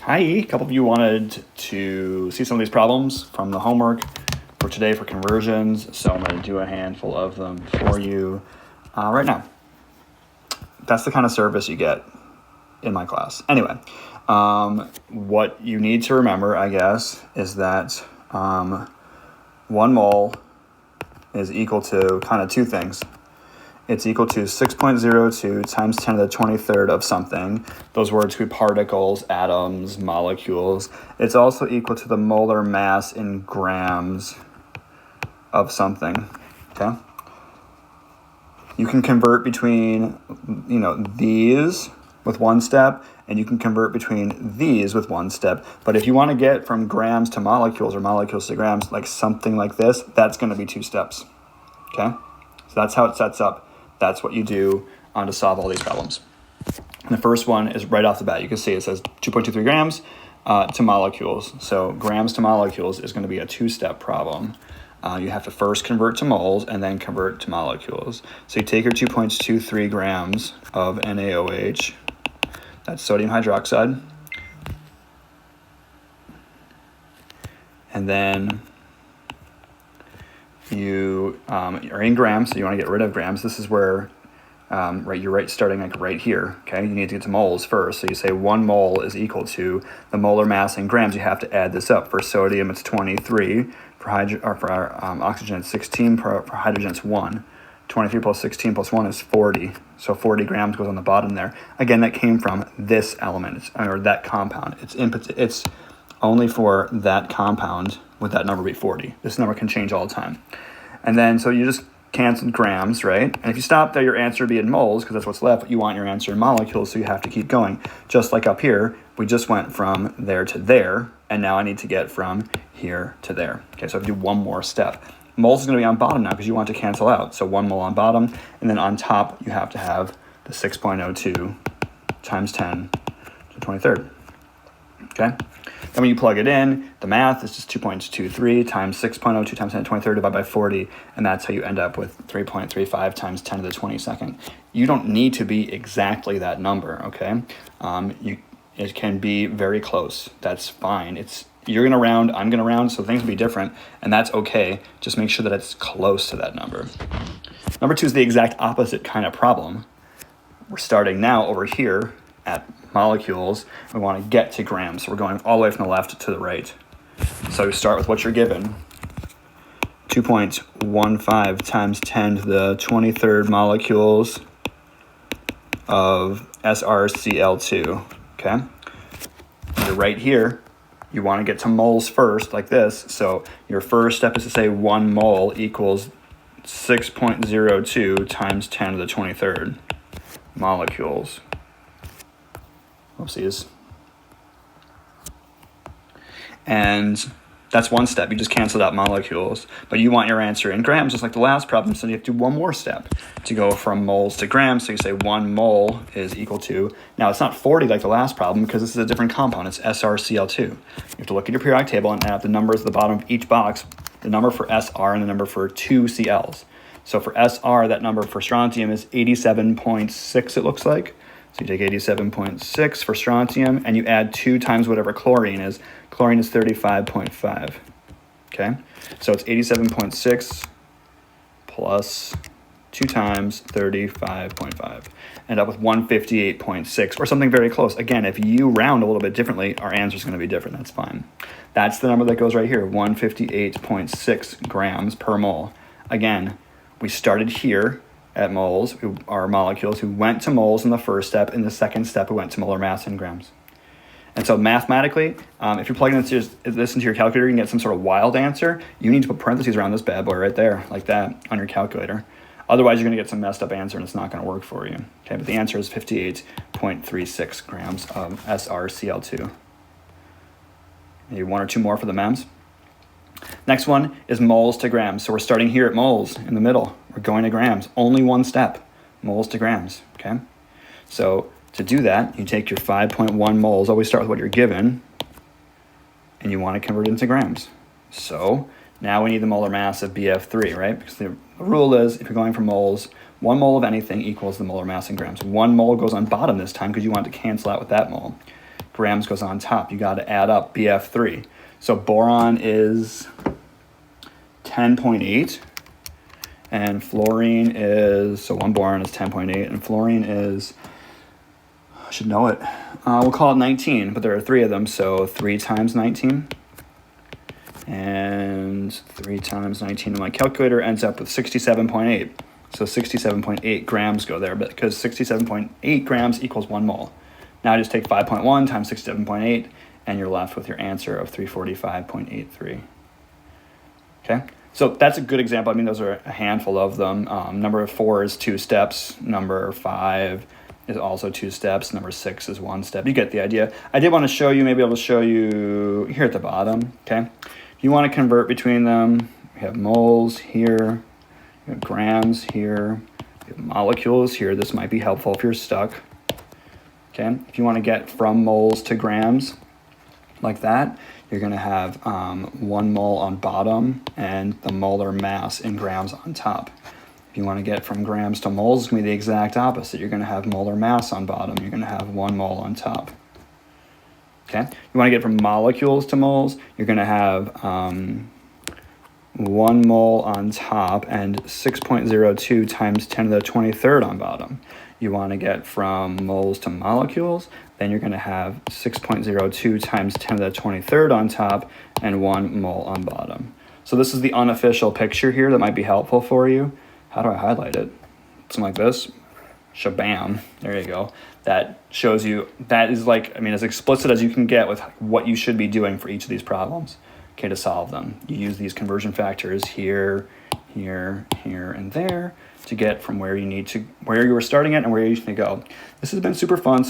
Hi, a couple of you wanted to see some of these problems from the homework for today for conversions, so I'm going to do a handful of them for you right now. That's the kind of service you get in my class. Anyway, what you need to remember, I guess, is that 1 mole is equal to kind of two things. It's equal to 6.02 times 10 to the 23rd of something. Those words could be particles, atoms, molecules. It's also equal to the molar mass in grams of something, okay? You can convert between, these with one step, and you can convert between these with one step. But if you want to get from grams to molecules or molecules to grams, like something like this, that's going to be 2 steps, okay? So that's how it sets up. That's what you do to solve all these problems. And the first one is right off the bat. You can see it says 2.23 grams to molecules. So grams to molecules is going to be a 2-step problem. You have to first convert to moles and then convert to molecules. So you take your 2.23 grams of NaOH, that's sodium hydroxide, and then you are in grams, so you want to get rid of grams. This is where you're starting like right here. Okay, you need to get to moles first. So you say 1 mole is equal to the molar mass in grams. You have to add this up. For sodium, it's 23. For oxygen, it's 16. For hydrogen, it's 1. 23 plus 16 plus 1 is 40. So 40 grams goes on the bottom there. Again, that came from this element or that compound. It's only for that compound would that number be 40. This number can change all the time. And then, so you just cancel grams, right? And if you stop there, your answer would be in moles, because that's what's left, but you want your answer in molecules, so you have to keep going. Just like up here, we just went from there to there, and now I need to get from here to there. Okay, so I have to do one more step. Moles is going to be on bottom now, because you want to cancel out. So 1 mole on bottom, and then on top, you have to have the 6.02 times 10 to the 23rd. Okay? Then when you plug it in, the math is just 2.23 times 6.02 times 10 to the 23rd divided by 40, and that's how you end up with 3.35 times 10 to the 22nd. You don't need to be exactly that number, okay? It can be very close. That's fine. You're going to round, I'm going to round, so things will be different, and that's okay. Just make sure that it's close to that number. Number 2 is the exact opposite kind of problem. We're starting now over here at molecules. We want to get to grams. So we're going all the way from the left to the right. So you start with what you're given. 2.15 times 10 to the 23rd molecules of SrCl2. Okay? You're right here. You want to get to moles first, like this. So your first step is to say 1 mole equals 6.02 times 10 to the 23rd molecules. Oopsies. And that's one step. You just canceled out molecules. But you want your answer in grams, just like the last problem, so you have to do one more step to go from moles to grams. So you say 1 mole is equal to, now it's not 40 like the last problem, because this is a different compound. It's SrCl2. You have to look at your periodic table and add up the numbers at the bottom of each box, the number for Sr and the number for 2 Cls. So for Sr, that number for strontium is 87.6, it looks like. So you take 87.6 for strontium, and you add 2 times whatever chlorine is. Chlorine is 35.5, okay? So it's 87.6 plus 2 times 35.5. End up with 158.6, or something very close. Again, if you round a little bit differently, our answer is going to be different. That's fine. That's the number that goes right here, 158.6 grams per mole. Again, we started here at moles, our molecules, who went to moles in the first step. In the second step, we went to molar mass in grams. And so mathematically, if you're plugging this into your calculator, you can get some sort of wild answer. You need to put parentheses around this bad boy right there, like that, on your calculator. Otherwise, you're going to get some messed up answer, and it's not going to work for you. Okay, but the answer is 58.36 grams of SrCl2. Maybe 1 or 2 more for the MEMS. Next one is moles to grams. So we're starting here at moles in the middle. We're going to grams. Only one step, moles to grams, okay? So to do that, you take your 5.1 moles, always start with what you're given, and you want to convert it into grams. So now we need the molar mass of BF3, right? Because the rule is, if you're going from moles, 1 mole of anything equals the molar mass in grams. 1 mole goes on bottom this time because you want to cancel out with that mole. grams goes on top. You got to add up BF3. So boron is 10.8, and fluorine is, so one boron is 10.8, and fluorine is, I should know it, we'll call it 19, but there are 3 of them, so 3 times 19. And 3 times 19 in my calculator ends up with 67.8. So 67.8 grams go there, but because 67.8 grams equals 1 mole. Now I just take 5.1 times 67.8, and you're left with your answer of 345.83. Okay, so that's a good example. I mean, those are a handful of them. Number 4 is 2 steps. Number 5 is also 2 steps. Number 6 is 1 step. You get the idea. I did want to show you, maybe I'll show you here at the bottom, okay? If you want to convert between them, we have moles here, we have grams here, we have molecules here. This might be helpful if you're stuck. Okay, if you want to get from moles to grams, like that, you're going to have 1 mole on bottom and the molar mass in grams on top. If you want to get from grams to moles, it's going to be the exact opposite. You're going to have molar mass on bottom. You're going to have 1 mole on top. Okay, you want to get from molecules to moles, you're going to have 1 mole on top and 6.02 times 10 to the 23rd on bottom. You want to get from moles to molecules, then you're going to have 6.02 times 10 to the 23rd on top and 1 mole on bottom. So this is the unofficial picture here that might be helpful for you. How do I highlight it? Something like this. Shabam. There you go. That shows you, that is like, I mean, as explicit as you can get with what you should be doing for each of these problems, okay, to solve them. You use these conversion factors here, here, here, and there to get from where you need to, where you were starting at and where you need to go. This has been super fun.